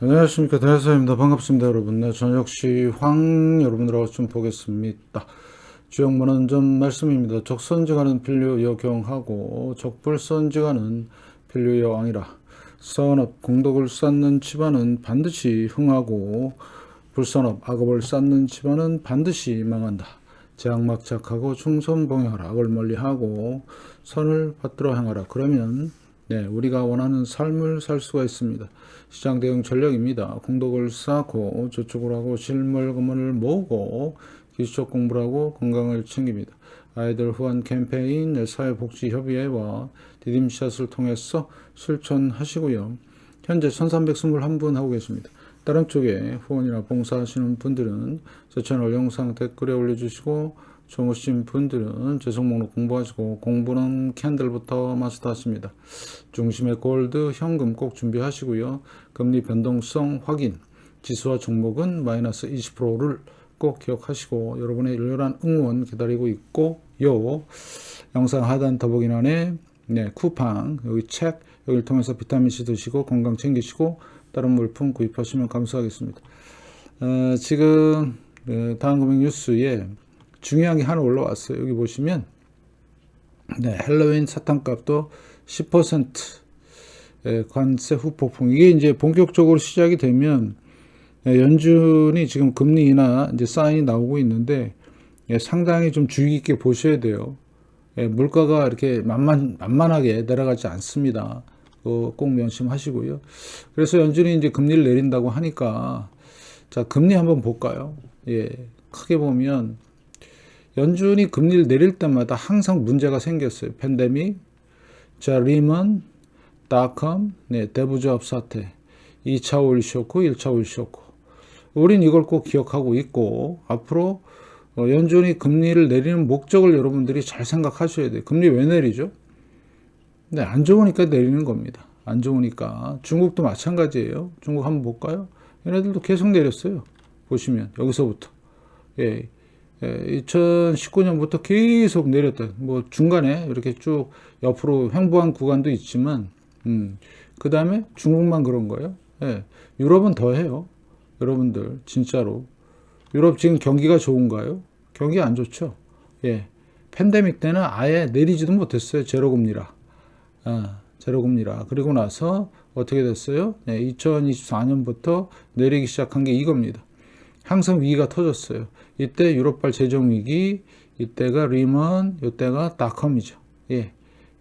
안녕하십니까, 대사입니다. 반갑습니다, 여러분. 네, 저는 역시 여러분들하고 좀 보겠습니다. 주역문은 좀 말씀입니다. 적선지가는 필류여 경하고 적불선지가는 필류여 왕이라. 선업 공덕을 쌓는 집안은 반드시 흥하고 불선업 악업을 쌓는 집안은 반드시 망한다. 재앙막작하고 충선봉행하라. 악을 멀리하고 선을 받들어 행하라. 그러면 우리가 원하는 삶을 살 수가 있습니다. 시장 대응 전략입니다. 공덕을 쌓고 저축을 하고 실물금을 모으고 기술적 공부를 하고 건강을 챙깁니다. 아이들 후원 캠페인, 사회복지협의회와 디딤샷을 통해서 실천하시고요. 현재 1321분 하고 계십니다. 다른 쪽에 후원이나 봉사하시는 분들은 제 채널 영상 댓글에 올려주시고 좋으신 분들은 제 종목록 공부하시고 공부는 캔들부터 마스터하십니다. 중심의 골드, 현금 꼭 준비하시고요. 금리 변동성 확인, 지수와 종목은 마이너스 20%를 꼭 기억하시고 여러분의 열렬한 응원 기다리고 있고요. 영상 하단 더보기란에 쿠팡, 여기 책, 여기를 통해서 비타민C 드시고 건강 챙기시고 다른 물품 구입하시면 감사하겠습니다. 지금 다음 금융 뉴스에 중요한 게 하나 올라왔어요. 여기 보시면 헬로윈 사탕값도 10% 관세 후폭풍. 이게 이제 본격적으로 시작이 되면 연준이 지금 금리 인하 이제 사인이 나오고 있는데 상당히 좀 주의 깊게 보셔야 돼요. 물가가 이렇게 만만하게 내려가지 않습니다. 꼭 명심하시고요. 그래서 연준이 이제 금리를 내린다고 하니까 자, 금리 한번 볼까요? 크게 보면 연준이 금리를 내릴 때마다 항상 문제가 생겼어요. 팬데믹, 자, 리먼, 닷컴, 대부조합 사태, 2차 오일 쇼크, 1차 오일 쇼크. 우린 이걸 꼭 기억하고 있고 앞으로 연준이 금리를 내리는 목적을 여러분들이 잘 생각하셔야 돼요. 금리 왜 내리죠? 안 좋으니까 내리는 겁니다. 안 좋으니까. 중국도 마찬가지예요. 중국 한번 볼까요? 얘네들도 계속 내렸어요. 보시면 여기서부터 2019년부터 계속 내렸다. 뭐 중간에 이렇게 쭉 옆으로 횡보한 구간도 있지만 그 다음에 중국만 그런 거예요. 유럽은 더 해요. 여러분들 진짜로 유럽 지금 경기가 좋은가요? 경기 안 좋죠. 팬데믹 때는 아예 내리지도 못했어요. 제로금리라. 제로금리라. 그리고 나서 어떻게 됐어요? 2024년부터 내리기 시작한 게 이겁니다. 항상 위기가 터졌어요. 이때 유럽발 재정위기, 이때가 리먼, 이때가 닷컴이죠.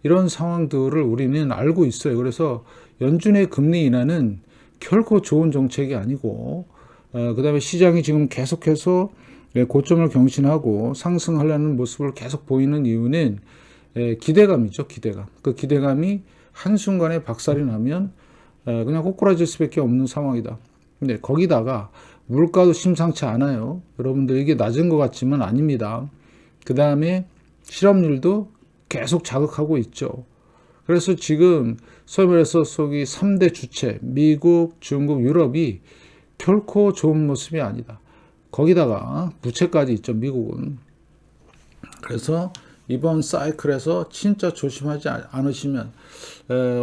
이런 상황들을 우리는 알고 있어요. 그래서 연준의 금리 인하는 결코 좋은 정책이 아니고 그 다음에 시장이 지금 계속해서 고점을 경신하고 상승하려는 모습을 계속 보이는 이유는 기대감이죠. 기대감. 그 기대감이 한순간에 박살이 나면 그냥 꼬꾸라질 수밖에 없는 상황이다. 근데 거기다가 물가도 심상치 않아요. 여러분들 이게 낮은 것 같지만 아닙니다. 그 다음에 실업률도 계속 자극하고 있죠. 그래서 지금 소위 말해서 속이 3대 주체, 미국, 중국, 유럽이 결코 좋은 모습이 아니다. 거기다가 부채까지 있죠, 미국은. 그래서 이번 사이클에서 진짜 조심하지 않으시면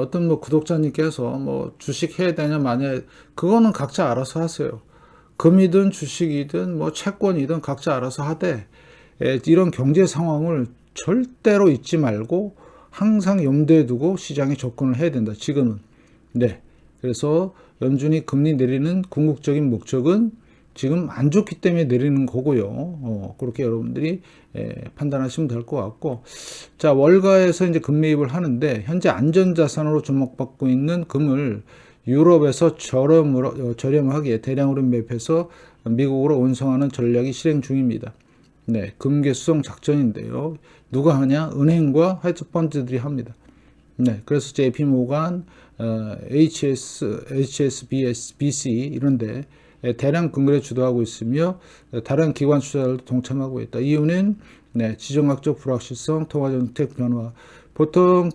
어떤 구독자님께서 주식 해야 되냐 마냐 그거는 각자 알아서 하세요. 금이든 주식이든 채권이든 각자 알아서 하되 이런 경제 상황을 절대로 잊지 말고 항상 염두에 두고 시장에 접근을 해야 된다. 지금은. 그래서 연준이 금리 내리는 궁극적인 목적은 지금 안 좋기 때문에 내리는 거고요. 그렇게 여러분들이 판단하시면 될 것 같고, 자, 월가에서 이제 금매입을 하는데 현재 안전자산으로 주목받고 있는 금을 유럽에서 저렴하게 대량으로 매입해서 미국으로 운송하는 전략이 실행 중입니다. 금괴수송 작전인데요. 누가 하냐? 은행과 헤지펀드들이 합니다. 그래서 JP모간, HSBC 이런데 대량 금거래 주도하고 있으며 다른 기관 투자자들도 동참하고 있다. 이유는 지정학적 불확실성, 통화정책 변화. 보통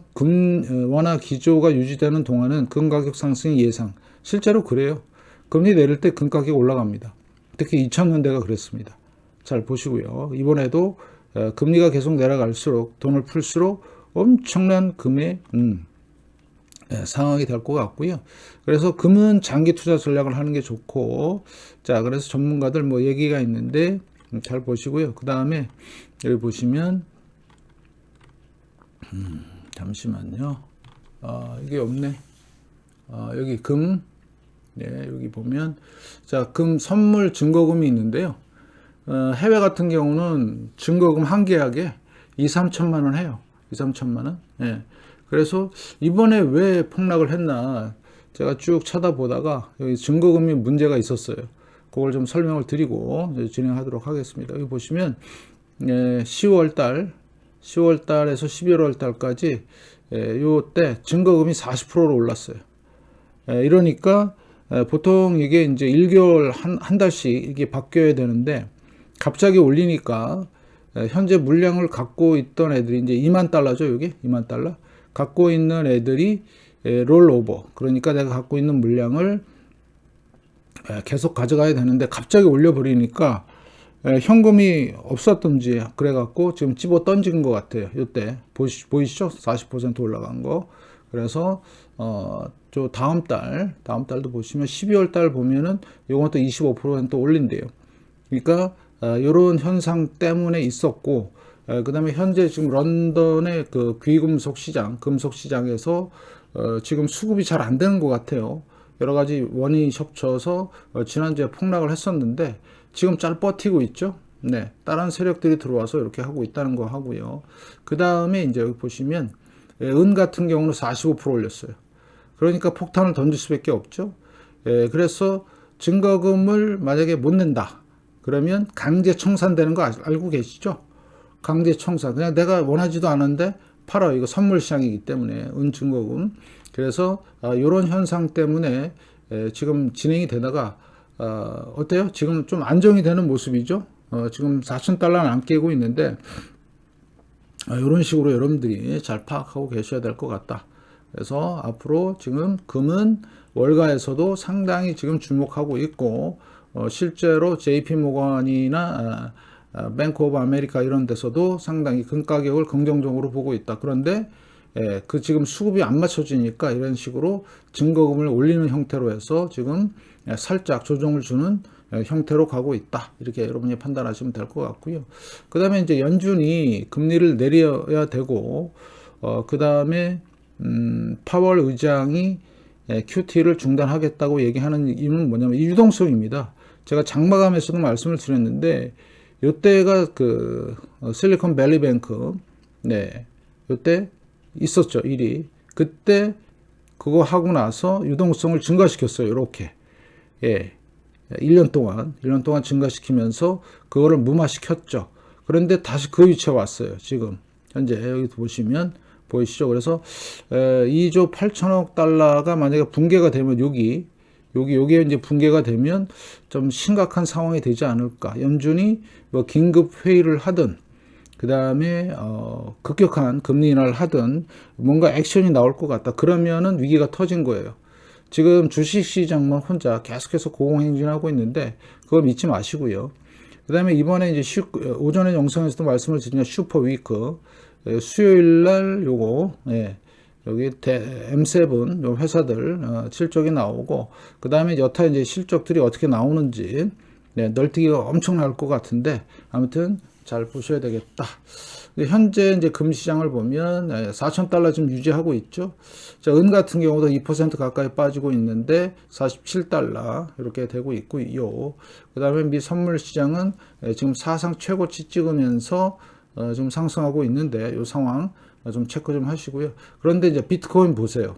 원화 기조가 유지되는 동안은 금 가격 상승이 예상. 실제로 그래요. 금리 내릴 때 금 가격이 올라갑니다. 특히 2000년대가 그랬습니다. 잘 보시고요. 이번에도 금리가 계속 내려갈수록 돈을 풀수록 엄청난 금의 상황이 될 것 같고요. 그래서 금은 장기 투자 전략을 하는 게 좋고, 자, 그래서 전문가들 뭐 얘기가 있는데 잘 보시고요. 그 다음에 여기 보시면 잠시만요. 이게 없네. 여기 금, 네, 여기 보면 자, 금 선물 증거금이 있는데요. 해외 같은 경우는 증거금 한 계약에 2, 3천만 원 해요. 2, 3천만 원. 예. 그래서 이번에 왜 폭락을 했나 제가 쭉 쳐다보다가 여기 증거금이 문제가 있었어요. 그걸 좀 설명을 드리고 진행하도록 하겠습니다. 여기 보시면 10월 달에서 11월 달까지 요때 증거금이 40%로 올랐어요. 이러니까 보통 이게 이제 1개월 한 달씩 이게 바뀌어야 되는데 갑자기 올리니까 현재 물량을 갖고 있던 애들이 이제 2만 달러죠. 여기 2만 달러 갖고 있는 애들이 롤오버, 그러니까 내가 갖고 있는 물량을 계속 가져가야 되는데 갑자기 올려버리니까 현금이 없었던지 그래갖고 지금 집어 던진 것 같아요. 이때 보이시죠? 40% 올라간 거. 그래서 저 다음 달도 보시면 12월 달 보면은 요것도 25% 올린대요. 그러니까 이런 현상 때문에 있었고, 그 다음에 현재 지금 런던의 그 귀금속 시장, 금속 시장에서 지금 수급이 잘 안 되는 것 같아요. 여러 가지 원인이 겹쳐서 지난주에 폭락을 했었는데 지금 잘 버티고 있죠. 네, 다른 세력들이 들어와서 이렇게 하고 있다는 거 하고요. 그 다음에 이제 여기 보시면 은 같은 경우는 45% 올렸어요. 그러니까 폭탄을 던질 수밖에 없죠. 그래서 증거금을 만약에 못 낸다. 그러면 강제 청산되는 거 알고 계시죠? 강제 청산. 그냥 내가 원하지도 않은데 팔아. 이거 선물 시장이기 때문에 은 증거금. 그래서 이런 현상 때문에 지금 진행이 되다가 어때요? 지금 좀 안정이 되는 모습이죠. 지금 4,000달러는 안 깨고 있는데 이런 식으로 여러분들이 잘 파악하고 계셔야 될 것 같다. 그래서 앞으로 지금 금은 월가에서도 상당히 지금 주목하고 있고 실제로 JP모건이나 뱅크 오브 아메리카 이런 데서도 상당히 금 가격을 긍정적으로 보고 있다. 그런데 그 지금 수급이 안 맞춰지니까 이런 식으로 증거금을 올리는 형태로 해서 지금 살짝 조정을 주는 형태로 가고 있다. 이렇게 여러분이 판단하시면 될 것 같고요. 그 다음에 이제 연준이 금리를 내려야 되고, 그 다음에 파월 의장이 QT를 중단하겠다고 얘기하는 이유는 뭐냐면 이 유동성입니다. 제가 장마감에서도 말씀을 드렸는데 요때가 그 실리콘밸리 뱅크, 네, 요때 있었죠, 일이. 그때 그거 하고 나서 유동성을 증가시켰어요. 이렇게. 1년 동안 증가시키면서 그거를 무마시켰죠. 그런데 다시 그 위치에 왔어요. 지금 현재 여기 보시면 보이시죠? 그래서 2조 8천억 달러가 만약에 붕괴가 되면 여기에 이제 붕괴가 되면 좀 심각한 상황이 되지 않을까. 연준이 뭐 긴급 회의를 하든 그 다음에 급격한 금리 인하를 하든 뭔가 액션이 나올 것 같다. 그러면은 위기가 터진 거예요. 지금 주식시장만 혼자 계속해서 고공행진하고 있는데 그걸 믿지 마시고요. 그 다음에 이번에 이제 오전에 영상에서도 말씀을 드린 슈퍼 위크, 수요일 날 요거, 여기 M7 요 회사들 실적이 나오고, 그 다음에 여타 이제 실적들이 어떻게 나오는지 널뛰기가 엄청날 것 같은데 아무튼 잘 보셔야 되겠다. 현재 이제 금 시장을 보면 4,000달러 지금 유지하고 있죠. 자, 은 같은 경우도 2% 가까이 빠지고 있는데 47달러 이렇게 되고 있고요. 그 다음에 미 선물 시장은 지금 사상 최고치 찍으면서 좀 상승하고 있는데 이 상황 좀 체크 좀 하시고요. 그런데 이제 비트코인 보세요.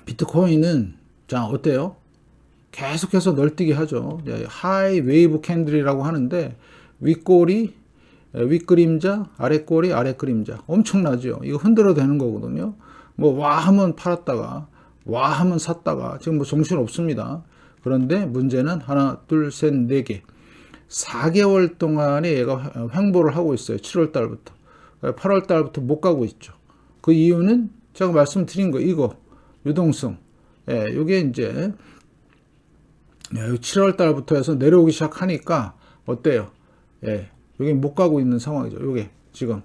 비트코인은 자 어때요? 계속해서 널뛰기 하죠. 하이 웨이브 캔들이라고 하는데 윗그림자, 아랫꼬리, 아랫그림자. 엄청나죠? 이거 흔들어 되는 거거든요. 뭐, 와 하면 팔았다가, 와 하면 샀다가, 지금 뭐 정신 없습니다. 그런데 문제는 하나, 둘, 셋, 네 개. 4개월 동안에 얘가 횡보를 하고 있어요. 7월 달부터. 8월 달부터 못 가고 있죠. 그 이유는 제가 말씀드린 거, 이거. 유동성. 요게 이제, 7월 달부터 해서 내려오기 시작하니까, 어때요? 여기 못 가고 있는 상황이죠. 요게 지금.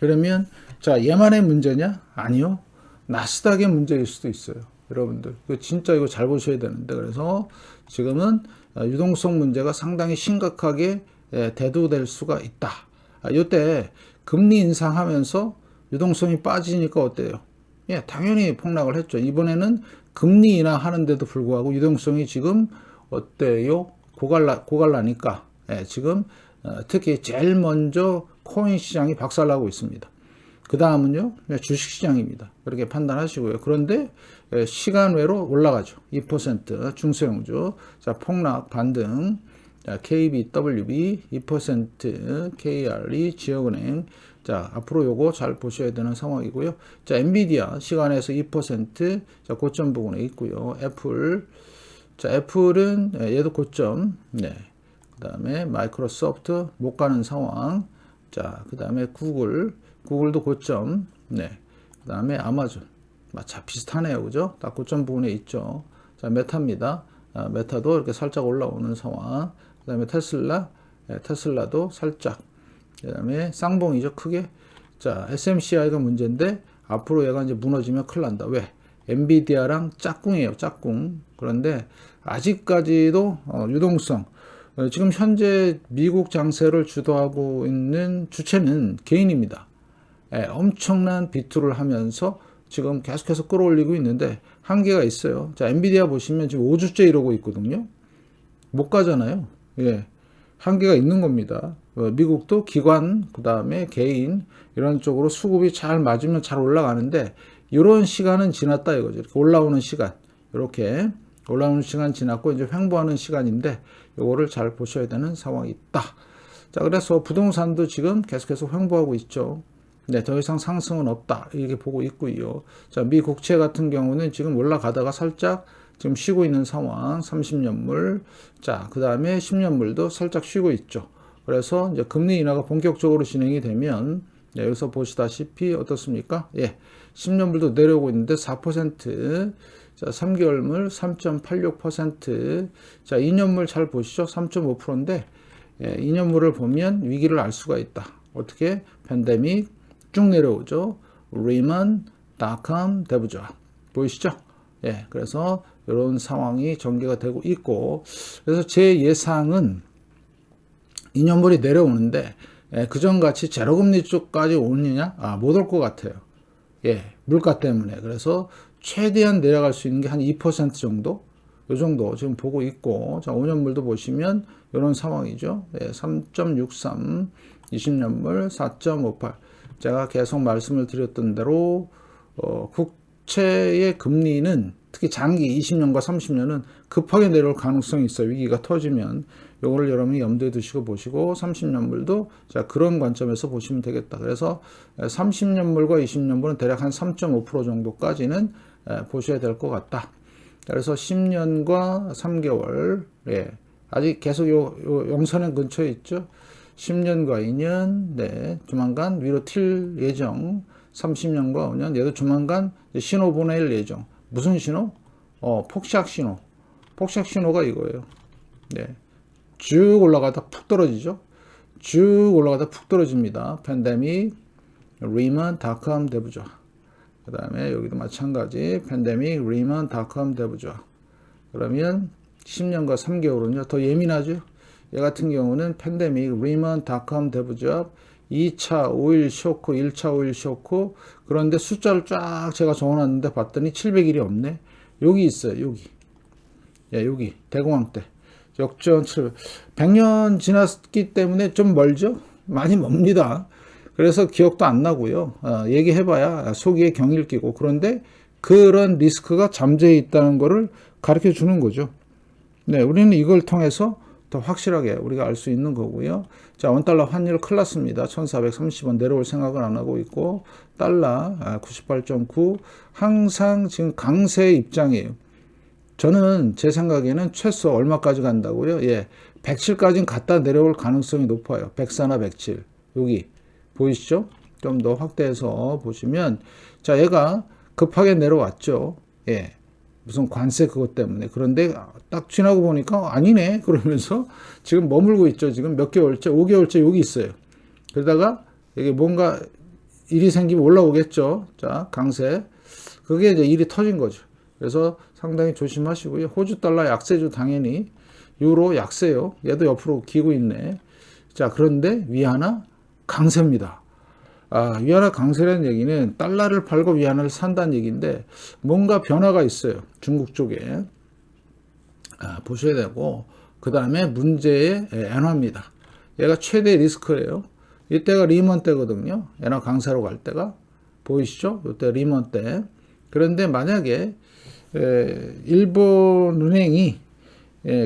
그러면 자 얘만의 문제냐? 아니요. 나스닥의 문제일 수도 있어요. 여러분들 진짜 이거 잘 보셔야 되는데, 그래서 지금은 유동성 문제가 상당히 심각하게 대두될 수가 있다. 이때 금리 인상하면서 유동성이 빠지니까 어때요? 예, 당연히 폭락을 했죠. 이번에는 금리 인하하는데도 불구하고 유동성이 지금 어때요? 고갈라니까. 예, 지금 특히 제일 먼저 코인 시장이 박살나고 있습니다. 그 다음은요, 주식시장입니다. 그렇게 판단하시고요. 그런데 시간 외로 올라가죠. 2% 중소형주. 자, 폭락 반등. 자, KBWB 2%, KRE 지역은행. 자, 앞으로 요거 잘 보셔야 되는 상황이고요. 자, 엔비디아 시간에서 2%, 자, 고점 부근에 있고요. 애플. 자, 애플은 얘도 고점. 네. 그다음에 마이크로소프트 못 가는 상황. 자, 그다음에 구글도 고점. 네. 그다음에 아마존. 자, 비슷하네요. 그죠? 딱 고점 부근에 있죠. 자, 메타입니다. 메타도 이렇게 살짝 올라오는 상황. 그다음에 테슬라도 살짝. 그다음에 쌍봉이죠. 크게. 자, SMCI가 문제인데 앞으로 얘가 이제 무너지면 큰일 난다. 왜? 엔비디아랑 짝꿍이에요. 짝꿍. 그런데 아직까지도 유동성, 지금 현재 미국 장세를 주도하고 있는 주체는 개인입니다. 엄청난 비투를 하면서 지금 계속해서 끌어올리고 있는데 한계가 있어요. 자, 엔비디아 보시면 지금 5주째 이러고 있거든요. 못 가잖아요. 예, 한계가 있는 겁니다. 미국도 기관, 그 다음에 개인 이런 쪽으로 수급이 잘 맞으면 잘 올라가는데 이런 시간은 지났다 이거죠. 이렇게 올라오는 시간, 이렇게 올라오는 시간 지났고 이제 횡보하는 시간인데 이거를 잘 보셔야 되는 상황이 있다. 자, 그래서 부동산도 지금 계속해서 횡보하고 있죠. 네, 더 이상 상승은 없다 이렇게 보고 있고요. 자, 미 국채 같은 경우는 지금 올라가다가 살짝 지금 쉬고 있는 상황. 30년물. 자, 그 다음에 10년물도 살짝 쉬고 있죠. 그래서 이제 금리 인하가 본격적으로 진행이 되면, 네, 여기서 보시다시피 어떻습니까? 예, 10년물도 내려오고 있는데 4%. 자, 3개월물 3.86%. 자, 2년물 잘 보시죠. 3.5%인데, 예, 2년물을 보면 위기를 알 수가 있다. 어떻게? 팬데믹 쭉 내려오죠. 리먼, 닷컴, 대부조합. 보이시죠? 예, 그래서 이런 상황이 전개가 되고 있고, 그래서 제 예상은 2년물이 내려오는데, 그전같이 제로금리 쪽까지 오느냐? 못 올 것 같아요. 예, 물가 때문에. 그래서 최대한 내려갈 수 있는 게 한 2% 정도? 요 정도 지금 보고 있고, 자, 5년물도 보시면 이런 상황이죠. 예, 3.63, 20년물 4.58. 제가 계속 말씀을 드렸던 대로, 국채의 금리는 특히 장기 20년과 30년은 급하게 내려올 가능성이 있어요. 위기가 터지면. 요거를 여러분이 염두에 두시고 보시고, 30년물도 자, 그런 관점에서 보시면 되겠다. 그래서 30년물과 20년물은 대략 한 3.5% 정도까지는 보셔야 될 것 같다. 그래서 10년과 3개월, 예, 아직 계속 요 영선행 근처에 있죠. 10년과 2년, 네, 조만간 위로 튈 예정. 30년과 5년, 얘도 조만간 신호 보낼 예정. 무슨 신호? 폭삭 신호. 폭삭 신호가 이거예요. 네. 쭉 올라가다 푹 떨어지죠. 쭉 올라가다 푹 떨어집니다. 팬데믹, 리먼, 닷컴, 대부조합. 그 다음에 여기도 마찬가지. 팬데믹, 리먼, 닷컴, 대부조합. 그러면 10년과 3개월은요. 더 예민하죠. 얘 같은 경우는 팬데믹, 리먼, 닷컴, 대부조합, 2차 오일 쇼크, 1차 오일 쇼크. 그런데 숫자를 쫙 제가 적어놨는데 봤더니 700일이 없네. 여기 있어요. 여기. 예, 여기. 대공황 때. 역전 700. 100년 지났기 때문에 좀 멀죠? 많이 멉니다. 그래서 기억도 안 나고요. 얘기해봐야 속이에 경일 끼고. 그런데 그런 리스크가 잠재해 있다는 거를 가르쳐 주는 거죠. 네, 우리는 이걸 통해서 더 확실하게 우리가 알 수 있는 거고요. 자, 원달러 환율 큰일 났습니다. 1430원 내려올 생각을 안 하고 있고, 달러 98.9 항상 지금 강세 입장이에요. 저는 제 생각에는 최소 얼마까지 간다고요? 예, 107까지는 갔다 내려올 가능성이 높아요. 104나 107. 여기 보이시죠? 좀 더 확대해서 보시면, 자, 얘가 급하게 내려왔죠. 예. 무슨 관세 그것 때문에. 그런데 딱 지나고 보니까 아니네 그러면서 지금 머물고 있죠. 지금 몇 개월째, 5개월째 여기 있어요. 그러다가 이게 뭔가 일이 생기면 올라오겠죠. 자, 강세. 그게 이제 일이 터진 거죠. 그래서 상당히 조심하시고요. 호주 달러 약세죠. 당연히. 유로 약세요. 얘도 옆으로 기고 있네. 자, 그런데 위안화 강세입니다. 위안화 강세라는 얘기는 달러를 팔고 위안화를 산다는 얘기인데 뭔가 변화가 있어요. 중국 쪽에. 보셔야 되고, 그 다음에 문제의 엔화입니다. 얘가 최대 리스크예요. 이때가 리먼 때거든요. 엔화 강세로 갈 때가. 보이시죠? 이때 리먼 때. 그런데 만약에 일본 은행이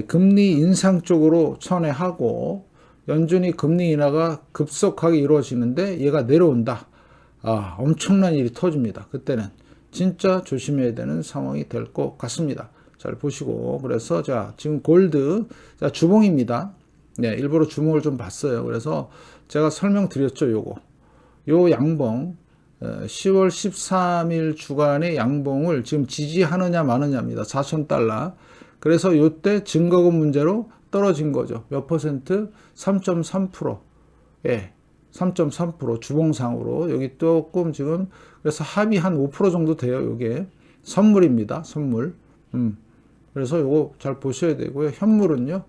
금리 인상 쪽으로 선회하고 연준이 금리 인하가 급속하게 이루어지는데 얘가 내려온다. 엄청난 일이 터집니다. 그때는 진짜 조심해야 되는 상황이 될 것 같습니다. 잘 보시고, 그래서 자, 지금 골드, 자, 주봉입니다. 네, 일부러 주봉을 좀 봤어요. 그래서 제가 설명드렸죠, 요 양봉, 10월 13일 주간의 양봉을 지금 지지하느냐 마느냐입니다. 4,000달러. 그래서 요때 증거금 문제로 떨어진 거죠. 몇 퍼센트? 3.3%. 예. 3.3% 주봉상으로 여기 조금 지금 그래서 합이 한 5% 정도 돼요. 요게 선물입니다. 선물. 그래서 요거 잘 보셔야 되고요. 현물은요.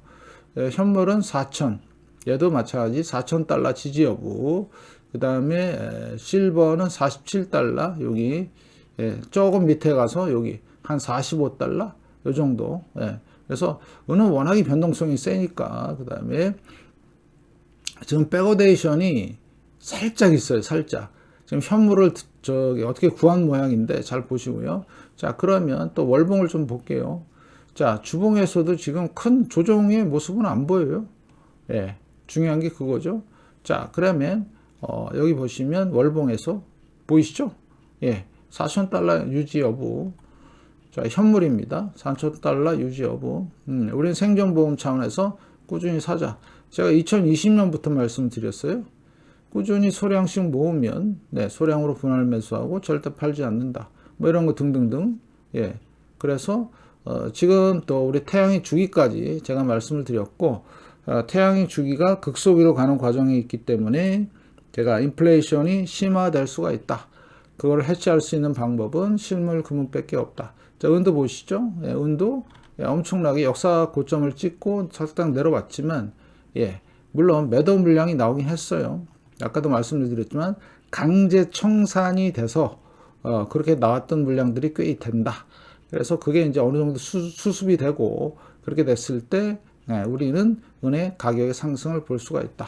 현물은 4,000. 얘도 마찬가지 4,000달러 지지 여부. 그 다음에 실버는 47달러. 여기 조금 밑에 가서 여기 한 45달러. 요 정도. 그래서 은은 워낙에 변동성이 세니까. 그 다음에 지금 백오데이션이 살짝 있어요. 살짝. 지금 현물을 어떻게 구한 모양인데 잘 보시고요. 자, 그러면 또 월봉을 좀 볼게요. 자, 주봉에서도 지금 큰 조정의 모습은 안 보여요. 중요한 게 그거죠. 자, 그러면 여기 보시면 월봉에서 보이시죠? 4,000달러 유지 여부. 자, 현물입니다. 4,000달러 유지 여부. 우리는 생존보험 차원에서 꾸준히 사자. 제가 2020년부터 말씀드렸어요. 꾸준히 소량씩 모으면 소량으로 분할 매수하고 절대 팔지 않는다. 뭐 이런 거 등등등. 그래서 지금 또 우리 태양의 주기까지 제가 말씀을 드렸고, 태양의 주기가 극소기로 가는 과정에 있기 때문에 제가 인플레이션이 심화될 수가 있다. 그걸 해치할 수 있는 방법은 실물 금은밖에 없다. 자, 은도 보시죠? 은도 엄청나게 역사 고점을 찍고 살짝 내려왔지만, 물론 매도 물량이 나오긴 했어요. 아까도 말씀드렸지만 강제 청산이 돼서 그렇게 나왔던 물량들이 꽤 된다. 그래서 그게 이제 어느 정도 수습이 되고 그렇게 됐을 때 우리는 은의 가격의 상승을 볼 수가 있다.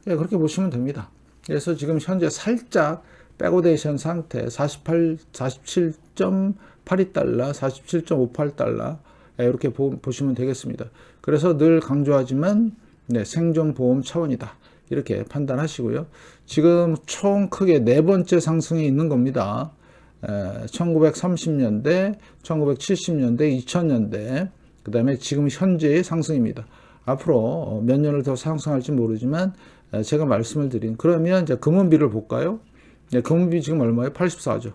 그렇게 보시면 됩니다. 그래서 지금 현재 살짝 백오데이션 상태 47.82달러, 47.58달러 이렇게 보시면 되겠습니다. 그래서 늘 강조하지만 생존보험 차원이다. 이렇게 판단하시고요. 지금 총 크게 네 번째 상승이 있는 겁니다. 1930년대, 1970년대, 2000년대, 그 다음에 지금 현재의 상승입니다. 앞으로 몇 년을 더 상승할지 모르지만 제가 말씀을 드린, 그러면 이제 금은비를 볼까요? 금은비 지금 얼마예요? 84죠.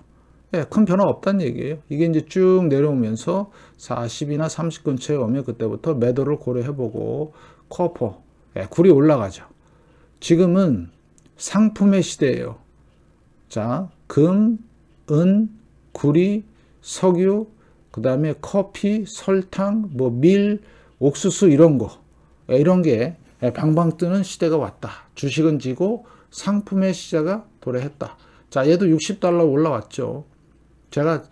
큰 변화 없다는 얘기예요. 이게 이제 쭉 내려오면서 40이나 30 근처에 오면 그때부터 매도를 고려해보고, 코퍼, 굴이 올라가죠. 지금은 상품의 시대예요. 자, 금, 은, 구리, 석유, 그 다음에 커피, 설탕, 밀, 옥수수 이런 거, 이런 게 방방 뜨는 시대가 왔다. 주식은 지고 상품의 시대가 도래했다. 자, 얘도 60달러 올라왔죠. 제가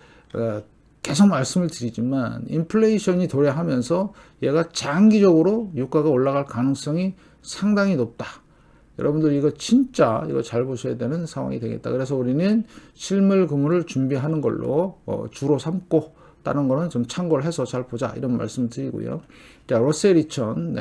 계속 말씀을 드리지만 인플레이션이 도래하면서 얘가 장기적으로 유가가 올라갈 가능성이 상당히 높다. 여러분들 이거 진짜 이거 잘 보셔야 되는 상황이 되겠다. 그래서 우리는 실물 금을 준비하는 걸로 주로 삼고 다른 거는 좀 참고를 해서 잘 보자 이런 말씀 드리고요. 자, 러셀 2000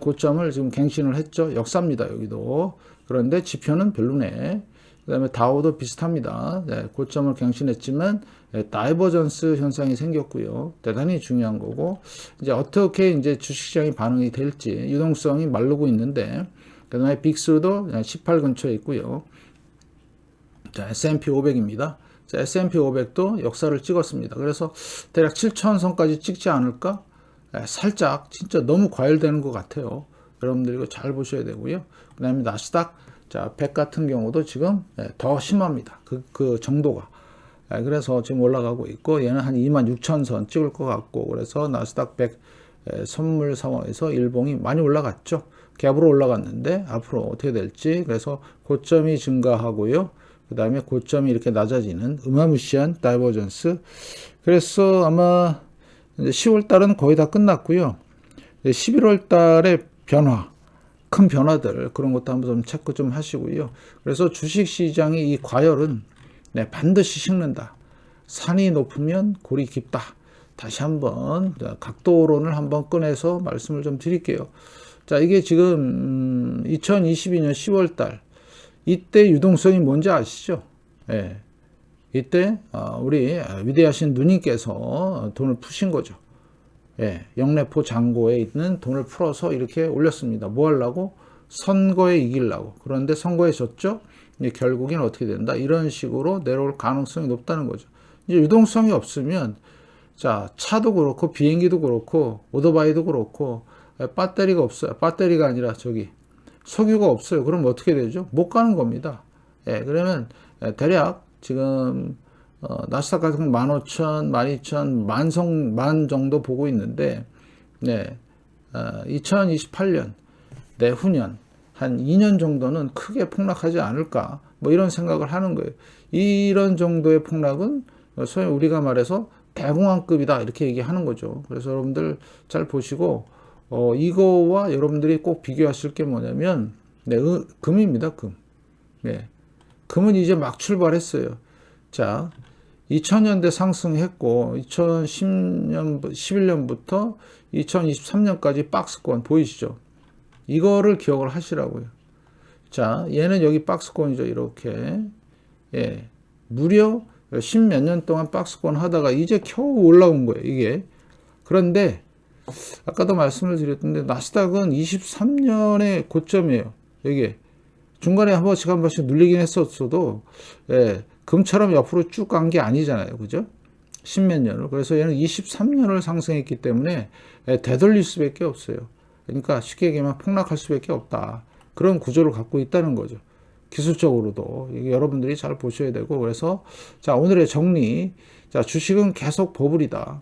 고점을 지금 갱신을 했죠. 역사입니다. 여기도. 그런데 지표는 별로네. 그 다음에 다우도 비슷합니다. 고점을 갱신했지만 다이버전스 현상이 생겼고요. 대단히 중요한 거고, 이제 어떻게 이제 주식시장이 반응이 될지 유동성이 마르고 있는데, 그 다음에 빅스도 18 근처에 있고요. 자, S&P 500입니다. 자, S&P 500도 역사를 찍었습니다. 그래서 대략 7,000선까지 찍지 않을까? 살짝 진짜 너무 과열되는 것 같아요. 여러분들 이거 잘 보셔야 되고요. 그 다음에 나스닥, 자, 100 같은 경우도 지금 더 심합니다. 그 정도가. 그래서 지금 올라가고 있고, 얘는 한 26,000선 찍을 것 같고, 그래서 나스닥 100 선물 상황에서 일봉이 많이 올라갔죠. 갭으로 올라갔는데 앞으로 어떻게 될지. 그래서 고점이 증가하고요, 그 다음에 고점이 이렇게 낮아지는 어마무시한 다이버전스. 그래서 아마 10월 달은 거의 다 끝났고요. 11월 달에 변화, 큰 변화들, 그런 것도 한번 좀 체크 좀 하시고요. 그래서 주식시장의 이 과열은 반드시 식는다. 산이 높으면 골이 깊다. 다시 한번 각도론을 한번 꺼내서 말씀을 좀 드릴게요. 자, 이게 지금 2022년 10월 달, 이때 유동성이 뭔지 아시죠? 예. 이때 우리 위대하신 누님께서 돈을 푸신 거죠. 예, 영래포 잔고에 있는 돈을 풀어서 이렇게 올렸습니다. 뭐 하려고? 선거에 이기려고. 그런데 선거에 졌죠? 이제 결국엔 어떻게 된다? 이런 식으로 내려올 가능성이 높다는 거죠. 이제 유동성이 없으면, 자, 차도 그렇고 비행기도 그렇고 오토바이도 그렇고 배터리가 없어요. 배터리가 아니라 석유가 없어요. 그럼 어떻게 되죠? 못 가는 겁니다. 예, 그러면 대략 지금 나스닥 같은 거 15,000, 12,000, 만 정도 보고 있는데, 2028년 내후년 한 2년 정도는 크게 폭락하지 않을까, 뭐 이런 생각을 하는 거예요. 이런 정도의 폭락은 소위 우리가 말해서 대공황급이다, 이렇게 얘기하는 거죠. 그래서 여러분들 잘 보시고, 이거와 여러분들이 꼭 비교하실 게 뭐냐면, 금입니다, 금. 금은 이제 막 출발했어요. 자, 2000년대 상승했고 2011년부터 2023년까지 박스권 보이시죠? 이거를 기억을 하시라고요. 자, 얘는 여기 박스권이죠. 이렇게. 예, 무려 10몇 년 동안 박스권 하다가 이제 겨우 올라온 거예요, 이게. 그런데 아까도 말씀을 드렸던데 나스닥은 23년의 고점이에요. 이게 중간에 한 번씩 눌리긴 했었어도, 예, 금처럼 옆으로 쭉 간 게 아니잖아요. 그죠? 10몇 년을. 그래서 얘는 23년을 상승했기 때문에 되돌릴 수밖에 없어요. 그러니까 쉽게 얘기하면 폭락할 수밖에 없다. 그런 구조를 갖고 있다는 거죠. 기술적으로도. 이게 여러분들이 잘 보셔야 되고. 그래서 자, 오늘의 정리. 자, 주식은 계속 버블이다.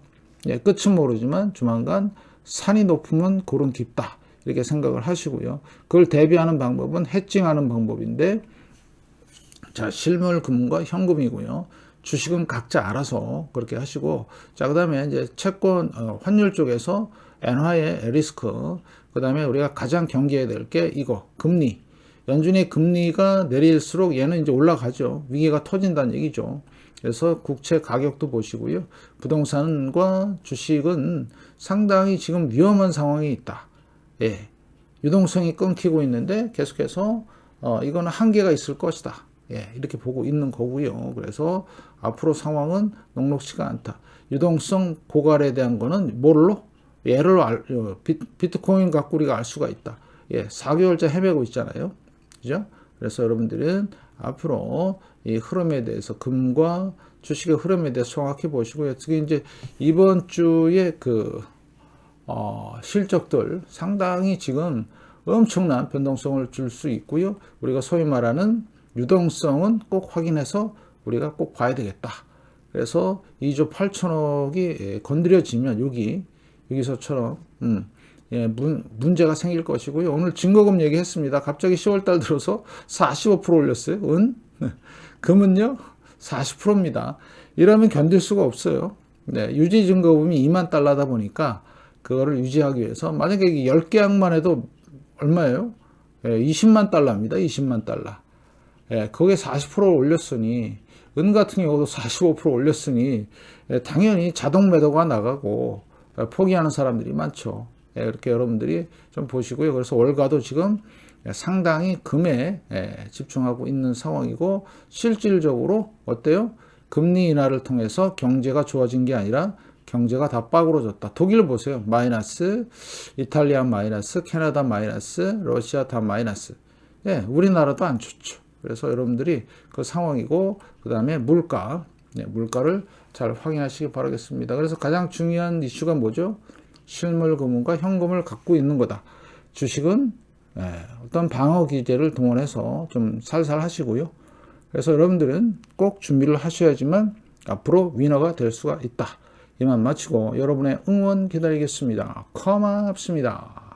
예, 끝은 모르지만 조만간 산이 높으면 골은 깊다. 이렇게 생각을 하시고요. 그걸 대비하는 방법은 해칭하는 방법인데, 자, 실물 금과 현금이고요. 주식은 각자 알아서 그렇게 하시고, 자, 그 다음에 이제 채권, 환율 쪽에서 엔화의 리스크, 그 다음에 우리가 가장 경계해야 될 게 이거, 금리. 연준의 금리가 내릴수록 얘는 이제 올라가죠. 위기가 터진다는 얘기죠. 그래서 국채 가격도 보시고요. 부동산과 주식은 상당히 지금 위험한 상황이 있다. 예. 유동성이 끊기고 있는데 계속해서, 이거는 한계가 있을 것이다. 예, 이렇게 보고 있는 거고요. 그래서 앞으로 상황은 녹록치가 않다. 유동성 고갈에 대한 거는 뭘로? 비트코인 갖고 우리가 알 수가 있다. 예, 4개월째 헤매고 있잖아요. 그죠? 그래서 여러분들은 앞으로 이 흐름에 대해서, 금과 주식의 흐름에 대해서 정확히 보시고요. 특히 이제 이번 주에 실적들 상당히 지금 엄청난 변동성을 줄 수 있고요. 우리가 소위 말하는 유동성은 꼭 확인해서 우리가 꼭 봐야 되겠다. 그래서 2조 8천억이 건드려지면 여기서처럼 문제가 생길 것이고요. 오늘 증거금 얘기했습니다. 갑자기 10월달 들어서 45% 올렸어요. 금은요 40%입니다. 이러면 견딜 수가 없어요. 유지 증거금이 2만 달러다 보니까 그거를 유지하기 위해서, 만약에 10계약만 해도 얼마예요? 20만 달러입니다. 20만 달러. 거기에 40% 올렸으니, 은 같은 경우도 45% 올렸으니 당연히 자동 매도가 나가고 포기하는 사람들이 많죠. 이렇게 여러분들이 좀 보시고요. 그래서 월가도 지금 상당히 금에 집중하고 있는 상황이고, 실질적으로 어때요? 금리 인하를 통해서 경제가 좋아진 게 아니라 경제가 다 빠그러졌다. 독일 보세요. 마이너스, 이탈리아 마이너스, 캐나다 마이너스, 러시아 다 마이너스. 예, 우리나라도 안 좋죠. 그래서 여러분들이 그 상황이고, 그 다음에 물가를 잘 확인하시기 바라겠습니다. 그래서 가장 중요한 이슈가 뭐죠? 실물 금융과 현금을 갖고 있는 거다. 주식은 어떤 방어 기제를 동원해서 좀 살살 하시고요. 그래서 여러분들은 꼭 준비를 하셔야지만 앞으로 위너가 될 수가 있다. 이만 마치고 여러분의 응원 기다리겠습니다. 고맙습니다.